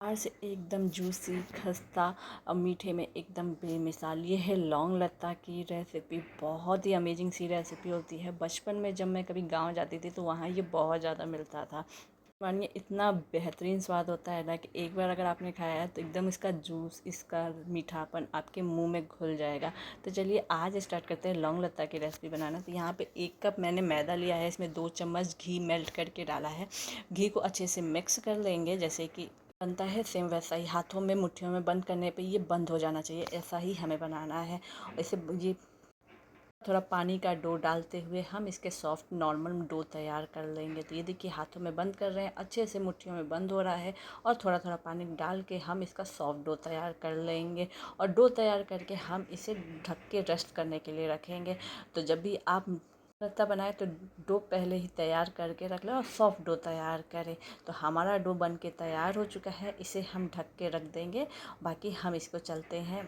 बाहर से एकदम जूसी खस्ता और मीठे में एकदम बेमिसाल। ये है लौंग लत्ता की रेसिपी। बहुत ही अमेजिंग सी रेसिपी होती है। बचपन में जब मैं कभी गांव जाती थी तो वहाँ ये बहुत ज़्यादा मिलता था। मानिए इतना बेहतरीन स्वाद होता है ना कि एक बार अगर आपने खाया है तो एकदम इसका जूस, इसका मीठापन आपके मुंह में घुल जाएगा। तो चलिए आज स्टार्ट करते हैं लौंग लत्ता की रेसिपी बनाना। तो यहाँ पे 1 कप मैंने मैदा लिया है, इसमें 2 चम्मच घी मेल्ट करके डाला है। घी को अच्छे से मिक्स कर लेंगे। जैसे कि बनता है सेम वैसा ही हाथों में मुट्ठियों में बंद करने पे ये बंद हो जाना चाहिए, ऐसा ही हमें बनाना है। इसे ये थोड़ा पानी का डो डालते हुए हम इसके सॉफ्ट नॉर्मल डो तैयार कर लेंगे। तो ये देखिए हाथों में बंद कर रहे हैं, अच्छे से मुट्ठियों में बंद हो रहा है और थोड़ा थोड़ा पानी डाल के हम इसका सॉफ्ट डो तैयार कर लेंगे। और डो तैयार करके हम इसे ढक के रेस्ट करने के लिए रखेंगे। तो जब भी आप रायता बनाए तो डो पहले ही तैयार करके रख लें और सॉफ्ट डो तैयार करें। तो हमारा डो बन के तैयार हो चुका है, इसे हम ढक के रख देंगे। बाकी हम इसको चलते हैं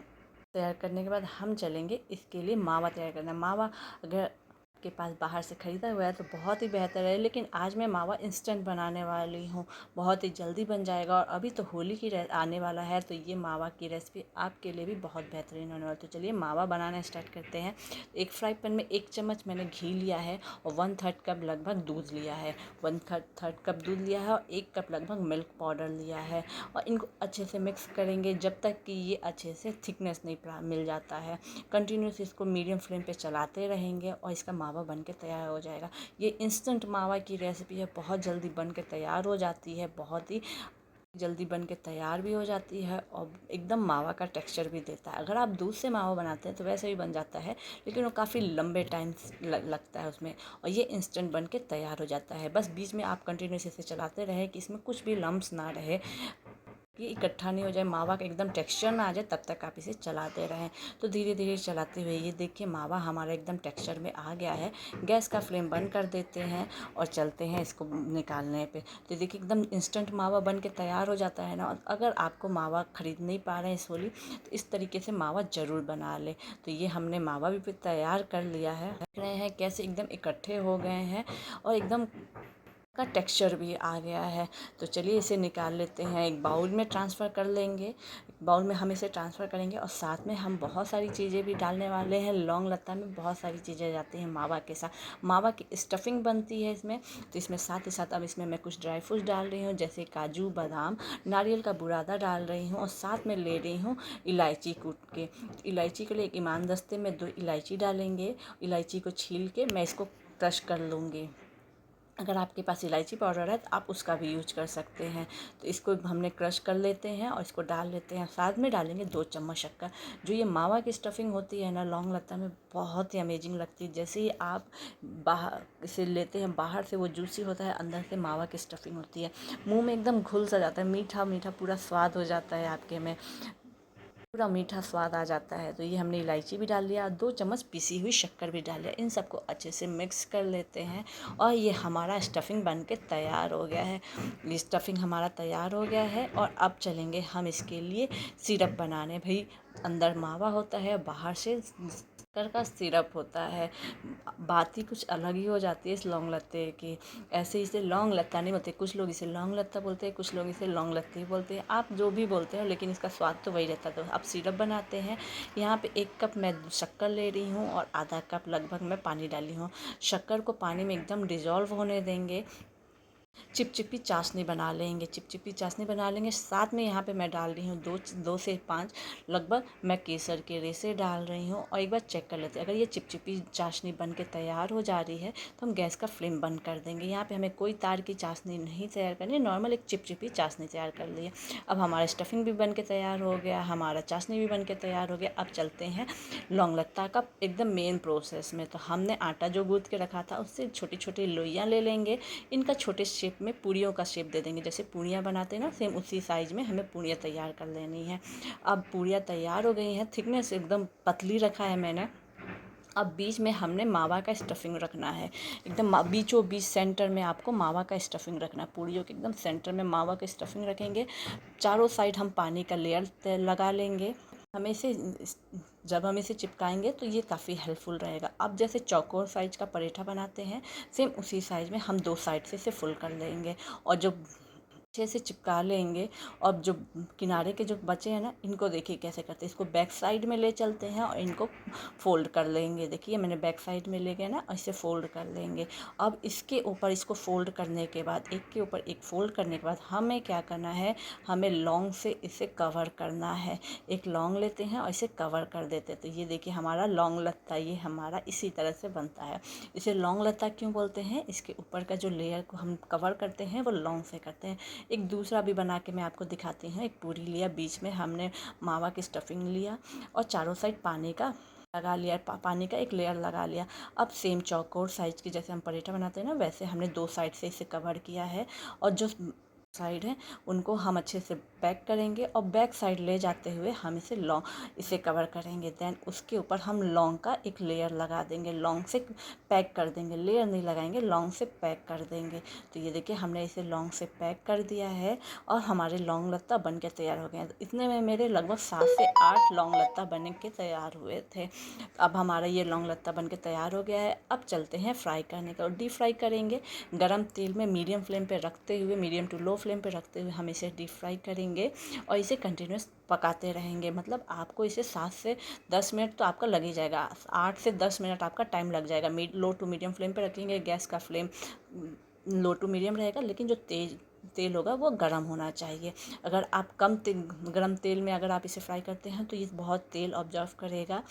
तैयार करने के बाद हम चलेंगे इसके लिए मावा तैयार करना। मावा अगर आपके पास बाहर से ख़रीदा हुआ है तो बहुत ही बेहतर है, लेकिन आज मैं मावा इंस्टेंट बनाने वाली हूँ। बहुत ही जल्दी बन जाएगा और अभी तो होली की आने वाला है, तो ये मावा की रेसिपी आपके लिए भी बहुत बेहतरीन होने वाली। तो चलिए मावा बनाना स्टार्ट करते हैं। एक फ्राई पैन में 1 चम्मच मैंने घी लिया है और 1/3 कप लगभग दूध लिया है। 1/3 कप दूध लिया है और 1 कप लगभग मिल्क पाउडर लिया है। और इनको अच्छे से मिक्स करेंगे जब तक कि ये अच्छे से थिकनेस नहीं मिल जाता है। कंटिन्यूस इसको मीडियम फ्लेम पे चलाते रहेंगे और इसका मावा बन के तैयार हो जाएगा। ये इंस्टेंट मावा की रेसिपी है, बहुत जल्दी बन के तैयार हो जाती है, बहुत ही जल्दी बन के तैयार भी हो जाती है और एकदम मावा का टेक्सचर भी देता है। अगर आप दूध से मावा बनाते हैं तो वैसे भी बन जाता है, लेकिन वो काफ़ी लंबे टाइम लगता है उसमें। और ये इंस्टेंट बन के तैयार हो जाता है। बस बीच में आप कंटिन्यूस इसे चलाते रहें कि इसमें कुछ भी लम्प्स ना रहे, ये इकट्ठा नहीं हो जाए, मावा का एकदम टेक्सचर ना आ जाए, तब तक आप इसे चलाते रहें। तो धीरे धीरे चलाते हुए ये देखिए मावा हमारा एकदम टेक्सचर में आ गया है। गैस का फ्लेम बंद कर देते हैं और चलते हैं इसको निकालने पे। तो देखिए एकदम इंस्टेंट मावा बन के तैयार हो जाता है ना। और अगर आपको मावा खरीद नहीं पा रहे हैं इस होली, तो इस तरीके से मावा ज़रूर बना लें। तो ये हमने मावा भी तैयार कर लिया है। देख रहे हैं कैसे एकदम इकट्ठे हो गए हैं और एकदम का टेक्सचर भी आ गया है। तो चलिए इसे निकाल लेते हैं, एक बाउल में ट्रांसफ़र कर लेंगे। बाउल में हम इसे ट्रांसफ़र करेंगे और साथ में हम बहुत सारी चीज़ें भी डालने वाले हैं। लौंग लत्ता में बहुत सारी चीज़ें जाती हैं मावा के साथ। मावा की स्टफिंग बनती है इसमें, तो इसमें साथ ही साथ अब इसमें मैं कुछ ड्राई फ्रूट्स डाल रही हूँ, जैसे काजू, बादाम, नारियल का बुरादा डाल रही हूँ और साथ में ले रही हूँ इलायची कूट के। इलायची के लिए एक इमाम दस्ते में 2 इलायची डालेंगे। इलायची को छील के मैं इसको क्रश कर लूँगी। अगर आपके पास इलायची पाउडर है तो आप उसका भी यूज कर सकते हैं। तो इसको हमने क्रश कर लेते हैं और इसको डाल लेते हैं। साथ में डालेंगे 2 चम्मच शक्कर। जो ये मावा की स्टफिंग होती है ना लौंग लत्ता में, बहुत ही अमेजिंग लगती है। जैसे ही आप बाहर इसे लेते हैं, बाहर से वो जूसी होता है, अंदर से मावा की स्टफिंग होती है, मुंह में एकदम घुल सा जाता है, मीठा मीठा पूरा स्वाद हो जाता है आपके में, पूरा मीठा स्वाद आ जाता है। तो ये हमने इलायची भी डाल लिया, 2 चम्मच पिसी हुई शक्कर भी डाल लिया। इन सबको अच्छे से मिक्स कर लेते हैं और ये हमारा स्टफिंग बन के तैयार हो गया है। ये स्टफिंग हमारा तैयार हो गया है और अब चलेंगे हम इसके लिए सिरप बनाने। भाई अंदर मावा होता है, बाहर से शक्कर का सिरप होता है। बात ही कुछ अलग ही हो जाती है इस लौंग लत्ते की। ऐसे इसे लौंग लत्ता नहीं बोलते, कुछ लोग इसे लौंग लत्ता बोलते हैं, कुछ लोग इसे लौंग लत्ती बोलते हैं। आप जो भी बोलते हैं, लेकिन इसका स्वाद तो वही रहता है। तो अब सिरप बनाते हैं। यहाँ पे 1 कप मैं शक्कर ले रही हूँ और आधा कप लगभग मैं पानी डाली हूँ। शक्कर को पानी में एकदम डिज़ोल्व होने देंगे, चिपचिपी चाशनी बना लेंगे। चिपचिपी चाशनी बना लेंगे। साथ में यहाँ पे मैं डाल रही हूँ 2 से 5 लगभग मैं केसर के रेसे डाल रही हूँ और एक बार चेक कर लेते हैं। अगर ये चिपचिपी चाशनी बन के तैयार हो जा रही है तो हम गैस का फ्लेम बंद कर देंगे। यहाँ पे हमें कोई तार की चाशनी नहीं तैयार करनी, नॉर्मल एक चिपचिपी चाशनी तैयार कर ली है। अब हमारा स्टफिंग भी बन के तैयार हो गया, हमारा चाशनी भी बन के तैयार हो गया। अब चलते हैं लौंग लत्ता का एकदम मेन प्रोसेस में। तो हमने आटा जो गूँथ के रखा था उससे छोटी छोटी लोइयाँ ले लेंगे। इनका छोटे शेप में पूरियों का शेप दे देंगे। जैसे पूरियाँ बनाते हैं ना, सेम उसी साइज़ में हमें पूरियाँ तैयार कर लेनी है। अब पूरियाँ तैयार हो गई हैं, थिकनेस एकदम पतली रखा है मैंने। अब बीच में हमने मावा का स्टफिंग रखना है, एकदम बीचों बीच सेंटर में आपको मावा का स्टफिंग रखना है। पूरियों के एकदम सेंटर में मावा का स्टफिंग रखेंगे। चारों साइड हम पानी का लेयर लगा लेंगे। हमें इसे जब हम इसे चिपकाएंगे तो ये काफ़ी हेल्पफुल रहेगा। अब जैसे चौकोर साइज का पराठा बनाते हैं, सेम उसी साइज़ में हम 2 साइड से इसे फुल कर लेंगे। और जो अच्छे से चिपका लेंगे। और जो किनारे के जो बचे हैं ना, इनको देखिए कैसे करते हैं। इसको बैक साइड में ले चलते हैं और इनको फ़ोल्ड कर लेंगे। देखिए मैंने बैक साइड में ले गया ना, ऐसे फ़ोल्ड कर लेंगे। अब इसके ऊपर इसको फ़ोल्ड करने के बाद, एक के ऊपर एक फ़ोल्ड करने के बाद हमें क्या करना है, हमें लॉन्ग से इसे कवर करना है। एक लॉन्ग लेते हैं और इसे कवर कर देते हैं। तो ये देखिए हमारा लॉन्ग लत्ता ये हमारा इसी तरह से बनता है। इसे लॉन्ग लत्ता क्यों बोलते हैं, इसके ऊपर का जो लेयर को हम कवर करते हैं वो लॉन्ग से करते हैं। एक दूसरा भी बना के मैं आपको दिखाती हूँ। एक पूरी लिया, बीच में हमने मावा की स्टफिंग लिया और चारों साइड पानी का लगा लिया, पानी का एक लेयर लगा लिया। अब सेम चौकोर साइज की, जैसे हम पराठा बनाते हैं ना, वैसे हमने दो साइड से इसे कवर किया है। और जो साइड है उनको हम अच्छे से पैक करेंगे और बैक साइड ले जाते हुए हम इसे कवर करेंगे। देन उसके ऊपर हम लॉन्ग का एक लेयर लगा देंगे, लॉन्ग से पैक कर देंगे, लेयर नहीं लगाएंगे, लॉन्ग से पैक कर देंगे। तो ये देखिए हमने इसे लॉन्ग से पैक कर दिया है और हमारे लॉन्ग लत्ता बन के तैयार हो गए हैं। इतने में मेरे लगभग 7 से 8 लॉन्ग लत्ता बन के तैयार हुए थे। अब हमारा ये लॉन्ग लत्ता बन के तैयार हो गया है। अब चलते हैं फ्राई करने का, और डीप फ्राई करेंगे। गरम तेल में मीडियम फ्लेम पे रखते हुए, मीडियम टू लो फ्लेम पे रखते हुए हम इसे डीप फ्राई करेंगे और इसे कंटिन्यूस पकाते रहेंगे। मतलब आपको इसे 7 से 10 मिनट तो आपका लग ही जाएगा, 8 से 10 मिनट आपका टाइम लग जाएगा। लो टू मीडियम फ्लेम पे रखेंगे, गैस का फ्लेम लो टू मीडियम रहेगा, लेकिन जो तेल होगा वो गर्म होना चाहिए। अगर आप गर्म तेल में अगर आप इसे फ्राई करते हैं तो ये बहुत तेल ऑब्जर्व करेगा।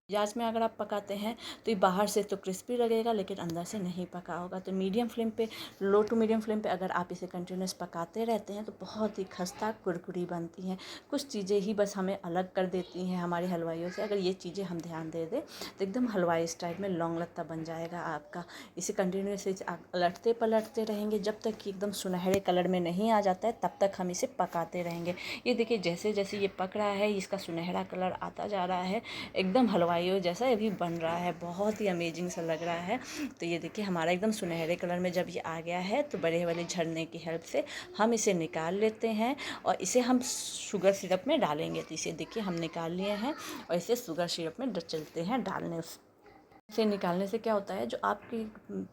प्याज में अगर आप पकाते हैं तो ये बाहर से तो क्रिस्पी लगेगा लेकिन अंदर से नहीं पका होगा। तो मीडियम फ्लेम पे, लो टू मीडियम फ्लेम पे अगर आप इसे कंटिन्यूस पकाते रहते हैं तो बहुत ही खस्ता कुरकुरी बनती हैं। कुछ चीज़ें ही बस हमें अलग कर देती हैं हमारे हलवाइयों से। अगर ये चीज़ें हम ध्यान दे दें तो एकदम हलवाई स्टाइल में लौंग लत्ता बन जाएगा आपका। इसे कंटिन्यूस उलटते पलटते रहेंगे जब तक कि एकदम सुनहरे कलर में नहीं आ जाता है, तब तक हम इसे पकाते रहेंगे। ये देखिए जैसे जैसे ये पक रहा है, इसका सुनहरा कलर आता जा रहा है, एकदम हलवाइयों जैसा अभी बन रहा है, बहुत ही अमेजिंग सा लग रहा है। तो ये देखिए हमारा एकदम सुनहरे कलर में जब ये आ गया है तो बड़े वाले झरने की हेल्प से हम इसे निकाल लेते हैं और इसे हम शुगर सिरप में डालेंगे। तो इसे देखिए हम निकाल लिए हैं और इसे शुगर सिरप में चलते हैं डालने। इसे निकालने से क्या होता है, जो आपकी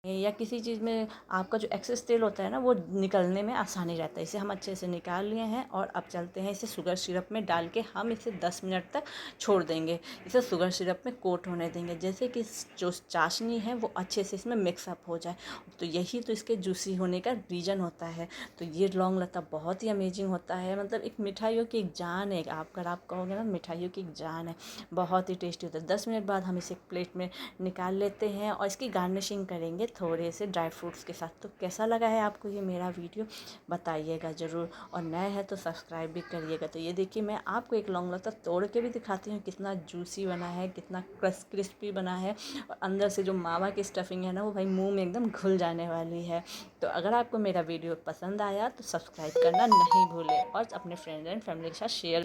या किसी चीज़ में आपका जो एक्सेस तेल होता है ना, वो निकलने में आसानी रहता है। इसे हम अच्छे से निकाल लिए हैं और अब चलते हैं इसे शुगर सिरप में डाल के हम इसे 10 मिनट तक छोड़ देंगे। इसे शुगर सिरप में कोट होने देंगे, जैसे कि जो चाशनी है वो अच्छे से इसमें मिक्सअप हो जाए। तो यही तो इसके जूसी होने का रीज़न होता है। तो ये लौंग लता बहुत ही अमेजिंग होता है, मतलब एक मिठाइयों की एक जान है। अगर आप कहोगे ना, मिठाइयों की एक जान है, बहुत ही टेस्टी होता है। 10 मिनट बाद हम इसे एक प्लेट में निकाल लेते हैं और इसकी गार्निशिंग करेंगे थोड़े से ड्राई फ्रूट्स के साथ। तो कैसा लगा है आपको ये मेरा वीडियो, बताइएगा ज़रूर, और नए हैं तो सब्सक्राइब भी करिएगा। तो ये देखिए मैं आपको एक लौंग लता तोड़ के भी दिखाती हूँ, कितना जूसी बना है, कितना क्रिस्पी बना है, और अंदर से जो मावा की स्टफिंग है ना, वो भाई मुंह में एकदम घुल जाने वाली है। तो अगर आपको मेरा वीडियो पसंद आया तो सब्सक्राइब करना नहीं भूलें और अपने फ्रेंड्स एंड फैमिली के साथ शेयर